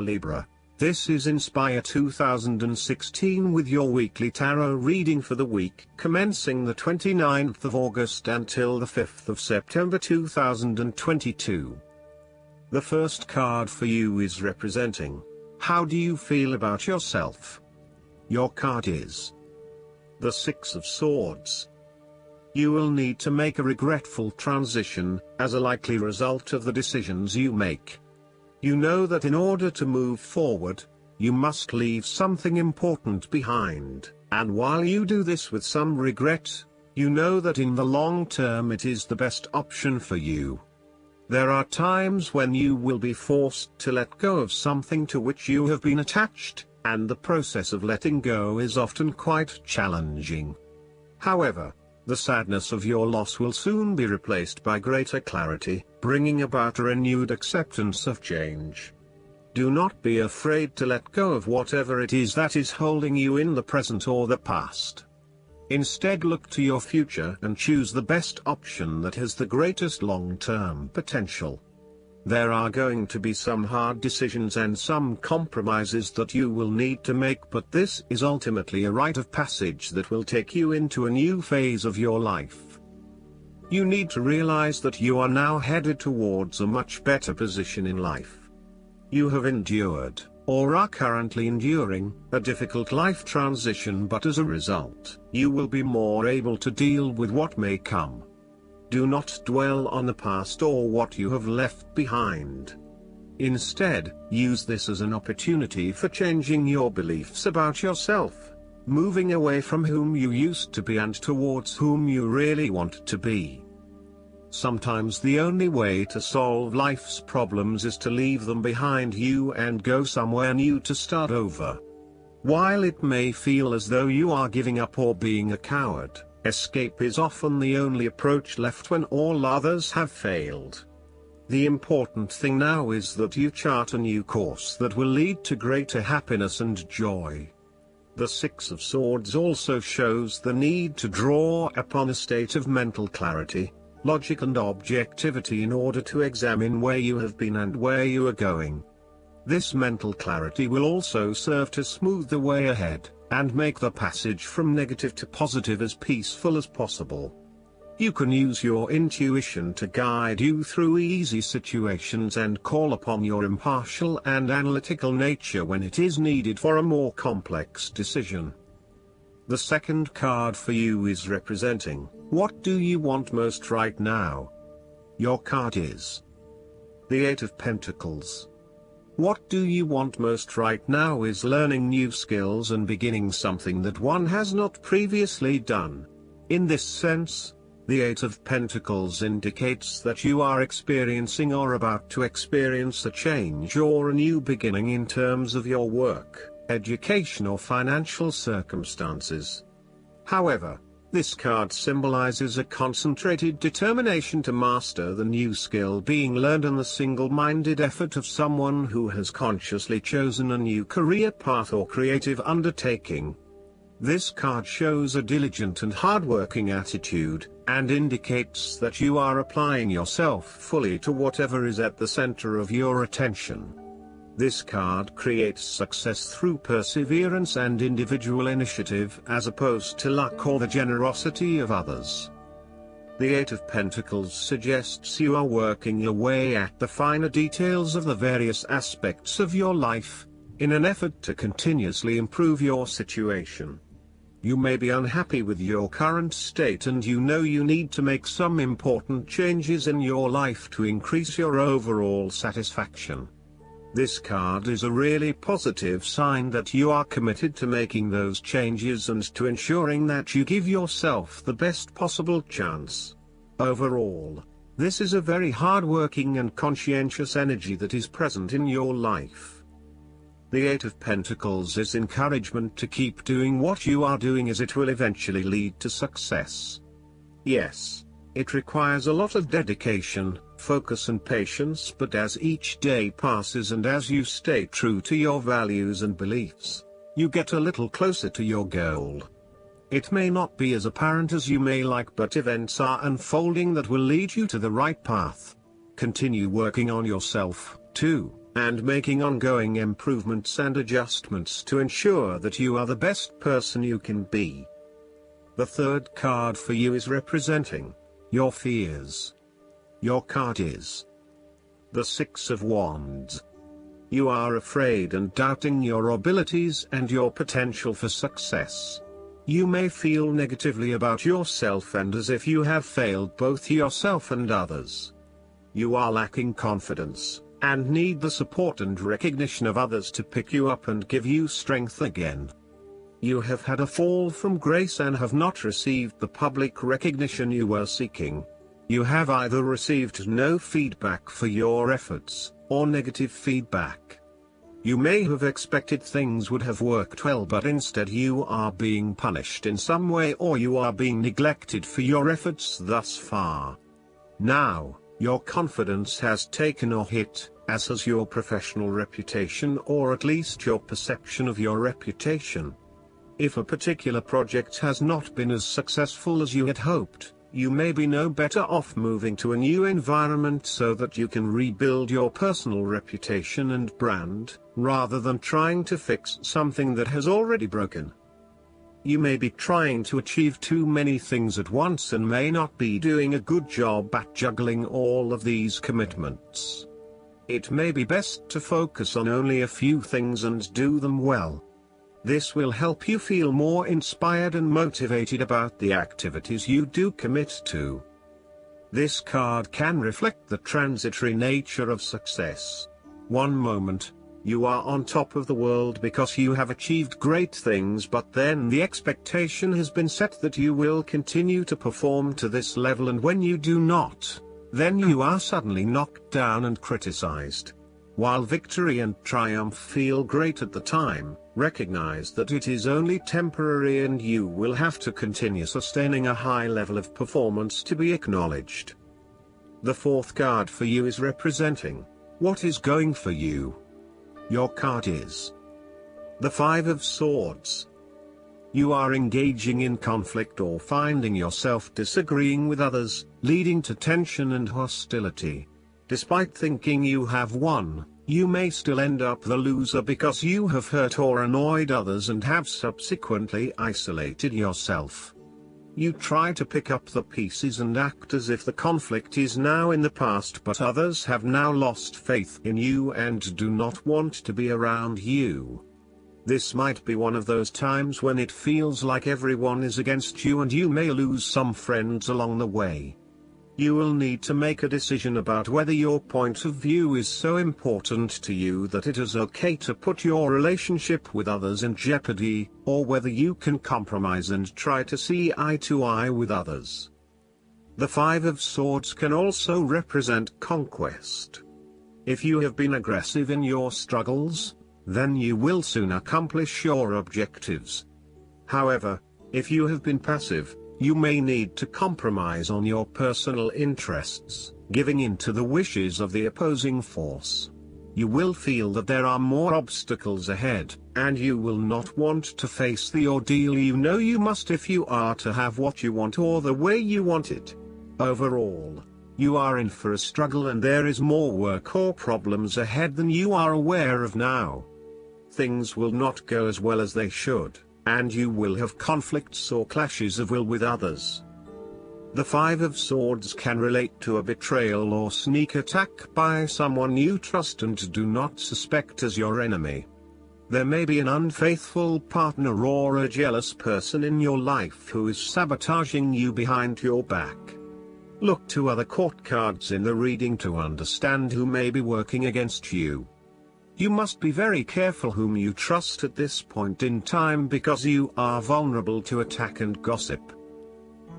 Libra. This is Inspire 2016 with your weekly tarot reading for the week commencing the 29th of August until the 5th of September 2022. The first card for you is representing, how do you feel about yourself? Your card is the Six of Swords. You will need to make a regretful transition, as a likely result of the decisions you make. You know that in order to move forward, you must leave something important behind, and while you do this with some regret, you know that in the long term it is the best option for you. There are times when you will be forced to let go of something to which you have been attached, and the process of letting go is often quite challenging. However, the sadness of your loss will soon be replaced by greater clarity, bringing about a renewed acceptance of change. Do not be afraid to let go of whatever it is that is holding you in the present or the past. Instead, look to your future and choose the best option that has the greatest long-term potential. There are going to be some hard decisions and some compromises that you will need to make, but this is ultimately a rite of passage that will take you into a new phase of your life. You need to realize that you are now headed towards a much better position in life. You have endured, or are currently enduring, a difficult life transition, but as a result, you will be more able to deal with what may come. Do not dwell on the past or what you have left behind. Instead, use this as an opportunity for changing your beliefs about yourself, moving away from whom you used to be and towards whom you really want to be. Sometimes the only way to solve life's problems is to leave them behind you and go somewhere new to start over. While it may feel as though you are giving up or being a coward, escape is often the only approach left when all others have failed. The important thing now is that you chart a new course that will lead to greater happiness and joy. The Six of Swords also shows the need to draw upon a state of mental clarity, logic and objectivity in order to examine where you have been and where you are going. This mental clarity will also serve to smooth the way ahead, and make the passage from negative to positive as peaceful as possible. You can use your intuition to guide you through easy situations and call upon your impartial and analytical nature when it is needed for a more complex decision. The second card for you is representing, what do you want most right now? Your card is the Eight of Pentacles. What do you want most right now is learning new skills and beginning something that one has not previously done. In this sense, the Eight of Pentacles indicates that you are experiencing or about to experience a change or a new beginning in terms of your work, education or financial circumstances. However, this card symbolizes a concentrated determination to master the new skill being learned and the single-minded effort of someone who has consciously chosen a new career path or creative undertaking. This card shows a diligent and hard-working attitude, and indicates that you are applying yourself fully to whatever is at the center of your attention. This card creates success through perseverance and individual initiative as opposed to luck or the generosity of others. The Eight of Pentacles suggests you are working your way at the finer details of the various aspects of your life, in an effort to continuously improve your situation. You may be unhappy with your current state and you know you need to make some important changes in your life to increase your overall satisfaction. This card is a really positive sign that you are committed to making those changes and to ensuring that you give yourself the best possible chance. Overall, this is a very hard-working and conscientious energy that is present in your life. The Eight of Pentacles is encouragement to keep doing what you are doing, as it will eventually lead to success. Yes, it requires a lot of dedication, focus and patience, but as each day passes and as you stay true to your values and beliefs, you get a little closer to your goal. It may not be as apparent as you may like, but events are unfolding that will lead you to the right path. Continue working on yourself, too, and making ongoing improvements and adjustments to ensure that you are the best person you can be. The third card for you is representing your fears. Your card is the Six of Wands. You are afraid and doubting your abilities and your potential for success. You may feel negatively about yourself and as if you have failed both yourself and others. You are lacking confidence, and need the support and recognition of others to pick you up and give you strength again. You have had a fall from grace and have not received the public recognition you were seeking. You have either received no feedback for your efforts, or negative feedback. You may have expected things would have worked well, but instead you are being punished in some way, or you are being neglected for your efforts thus far. Now, your confidence has taken a hit, as has your professional reputation, or at least your perception of your reputation. If a particular project has not been as successful as you had hoped, you may be no better off moving to a new environment so that you can rebuild your personal reputation and brand, rather than trying to fix something that has already broken. You may be trying to achieve too many things at once and may not be doing a good job at juggling all of these commitments. It may be best to focus on only a few things and do them well. This will help you feel more inspired and motivated about the activities you do commit to. This card can reflect the transitory nature of success. One moment, you are on top of the world because you have achieved great things, but then the expectation has been set that you will continue to perform to this level, and when you do not, then you are suddenly knocked down and criticized. While victory and triumph feel great at the time, recognize that it is only temporary and you will have to continue sustaining a high level of performance to be acknowledged. The fourth card for you is representing what is going for you. Your card is the Five of Swords. You are engaging in conflict or finding yourself disagreeing with others, leading to tension and hostility. Despite thinking you have won, you may still end up the loser because you have hurt or annoyed others and have subsequently isolated yourself. You try to pick up the pieces and act as if the conflict is now in the past, but others have now lost faith in you and do not want to be around you. This might be one of those times when it feels like everyone is against you and you may lose some friends along the way. You will need to make a decision about whether your point of view is so important to you that it is okay to put your relationship with others in jeopardy, or whether you can compromise and try to see eye to eye with others. The Five of Swords can also represent conquest. If you have been aggressive in your struggles, then you will soon accomplish your objectives. However, if you have been passive, you may need to compromise on your personal interests, giving in to the wishes of the opposing force. You will feel that there are more obstacles ahead, and you will not want to face the ordeal you know you must if you are to have what you want or the way you want it. Overall, you are in for a struggle and there is more work or problems ahead than you are aware of now. Things will not go as well as they should, and you will have conflicts or clashes of will with others. The Five of Swords can relate to a betrayal or sneak attack by someone you trust and do not suspect as your enemy. There may be an unfaithful partner or a jealous person in your life who is sabotaging you behind your back. Look to other court cards in the reading to understand who may be working against you. You must be very careful whom you trust at this point in time because you are vulnerable to attack and gossip.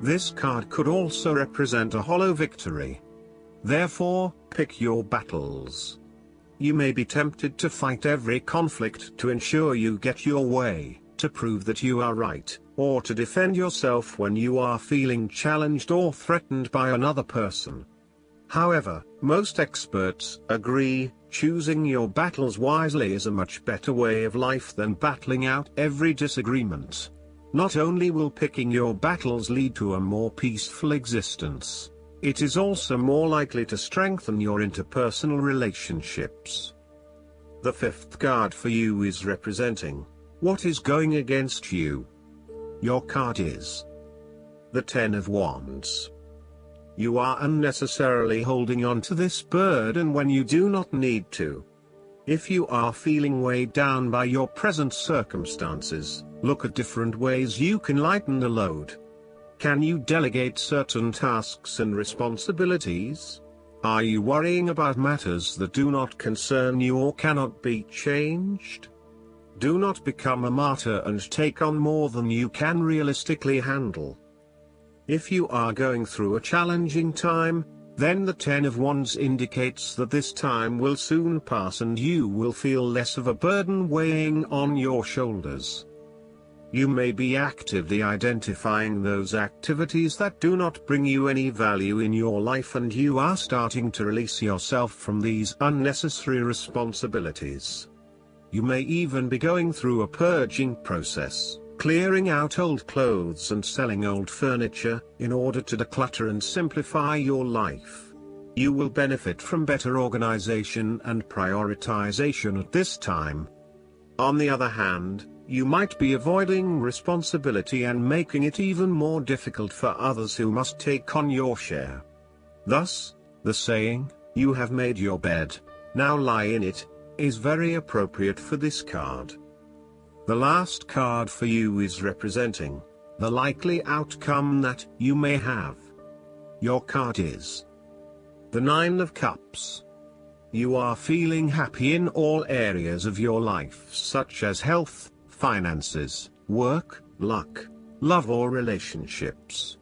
This card could also represent a hollow victory. Therefore, pick your battles. You may be tempted to fight every conflict to ensure you get your way, to prove that you are right, or to defend yourself when you are feeling challenged or threatened by another person. However, most experts agree, choosing your battles wisely is a much better way of life than battling out every disagreement. Not only will picking your battles lead to a more peaceful existence, it is also more likely to strengthen your interpersonal relationships. The fifth card for you is representing what is going against you. Your card is the Ten of Wands. You are unnecessarily holding on to this burden when you do not need to. If you are feeling weighed down by your present circumstances, look at different ways you can lighten the load. Can you delegate certain tasks and responsibilities? Are you worrying about matters that do not concern you or cannot be changed? Do not become a martyr and take on more than you can realistically handle. If you are going through a challenging time, then the Ten of Wands indicates that this time will soon pass and you will feel less of a burden weighing on your shoulders. You may be actively identifying those activities that do not bring you any value in your life, and you are starting to release yourself from these unnecessary responsibilities. You may even be going through a purging process, clearing out old clothes and selling old furniture, in order to declutter and simplify your life. You will benefit from better organization and prioritization at this time. On the other hand, you might be avoiding responsibility and making it even more difficult for others who must take on your share. Thus, the saying, "You have made your bed, now lie in it," is very appropriate for this card. The last card for you is representing the likely outcome that you may have. Your card is the Nine of Cups. You are feeling happy in all areas of your life, such as health, finances, work, luck, love or relationships.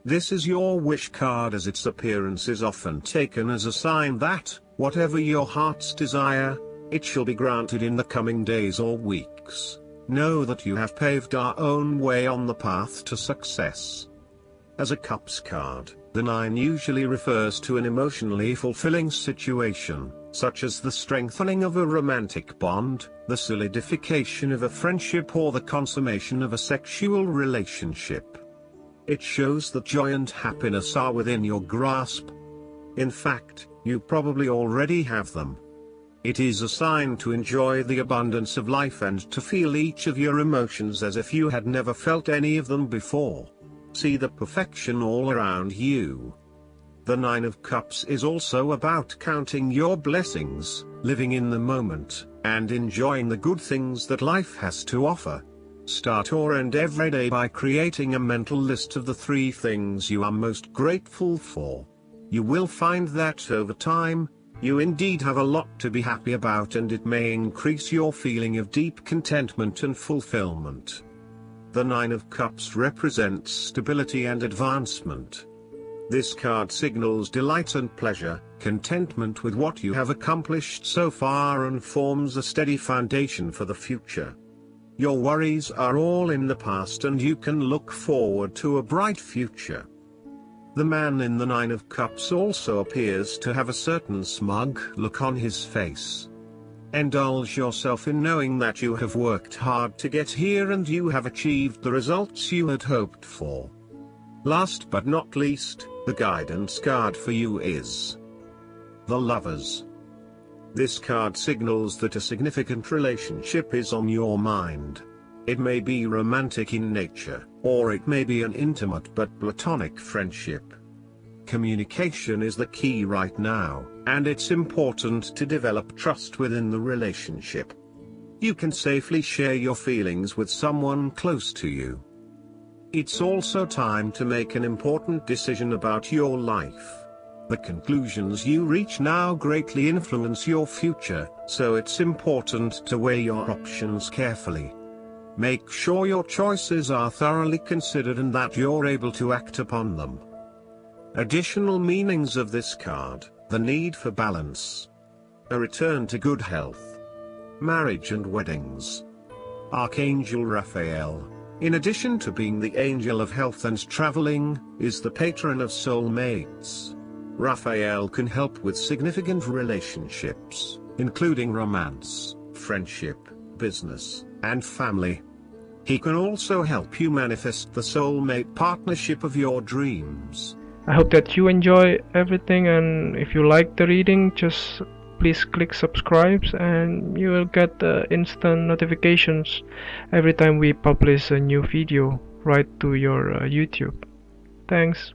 This is your wish card, as its appearance is often taken as a sign that, whatever your heart's desire, it shall be granted in the coming days or weeks. Know that you have paved our own way on the path to success. As a Cups card, the Nine usually refers to an emotionally fulfilling situation, such as the strengthening of a romantic bond, the solidification of a friendship or the consummation of a sexual relationship. It shows that joy and happiness are within your grasp. In fact, you probably already have them. It is a sign to enjoy the abundance of life and to feel each of your emotions as if you had never felt any of them before. See the perfection all around you. The Nine of Cups is also about counting your blessings, living in the moment, and enjoying the good things that life has to offer. Start or end every day by creating a mental list of the 3 things you are most grateful for. You will find that over time, you indeed have a lot to be happy about, and it may increase your feeling of deep contentment and fulfillment. The Nine of Cups represents stability and advancement. This card signals delight and pleasure, contentment with what you have accomplished so far, and forms a steady foundation for the future. Your worries are all in the past and you can look forward to a bright future. The man in the Nine of Cups also appears to have a certain smug look on his face. Indulge yourself in knowing that you have worked hard to get here and you have achieved the results you had hoped for. Last but not least, the guidance card for you is the Lovers. This card signals that a significant relationship is on your mind. It may be romantic in nature, or it may be an intimate but platonic friendship. Communication is the key right now, and it's important to develop trust within the relationship. You can safely share your feelings with someone close to you. It's also time to make an important decision about your life. The conclusions you reach now greatly influence your future, so it's important to weigh your options carefully. Make sure your choices are thoroughly considered and that you're able to act upon them. Additional meanings of this card: the need for balance, a return to good health, marriage and weddings. Archangel Raphael, in addition to being the angel of health and traveling, is the patron of soulmates. Raphael can help with significant relationships, including romance, friendship, business, and family. He can also help you manifest the soulmate partnership of your dreams. I hope that you enjoy everything, and if you like the reading, just please click subscribe, and you will get instant notifications every time we publish a new video right to your YouTube. Thanks.